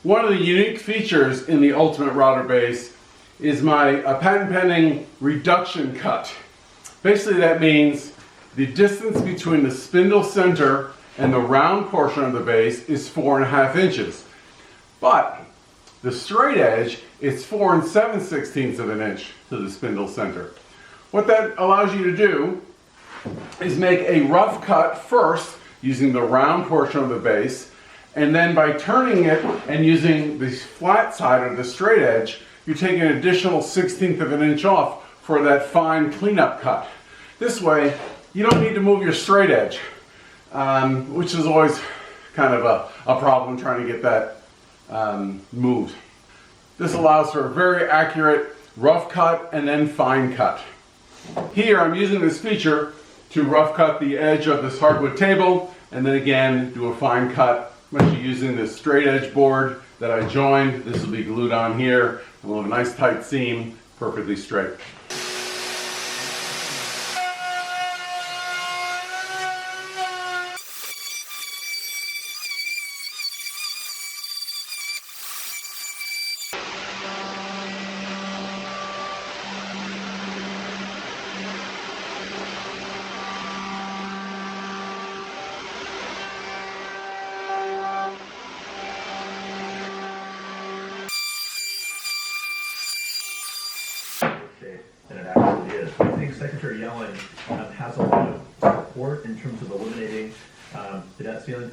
One of the unique features in the Ultimate router base is my patent pending reduction cut. Basically that means the distance between the spindle center and the round portion of the base is 4.5 inches. But the straight edge is 4 7/16 of an inch to the spindle center. What that allows you to do is make a rough cut first using the round portion of the base, and then by turning it and using the flat side or the straight edge, you take an additional 1/16 of an inch off for that fine cleanup cut. This way, you don't need to move your straight edge, which is always kind of a problem trying to get that moved. This allows for a very accurate rough cut and then fine cut. Here I'm using this feature to rough cut the edge of this hardwood table and then again do a fine cut. I'm actually using this straight edge board that I joined. This will be glued on here and we'll have a nice tight seam, perfectly straight. Than it actually is. I think Secretary Yellen has a lot of support in terms of eliminating the debt ceiling.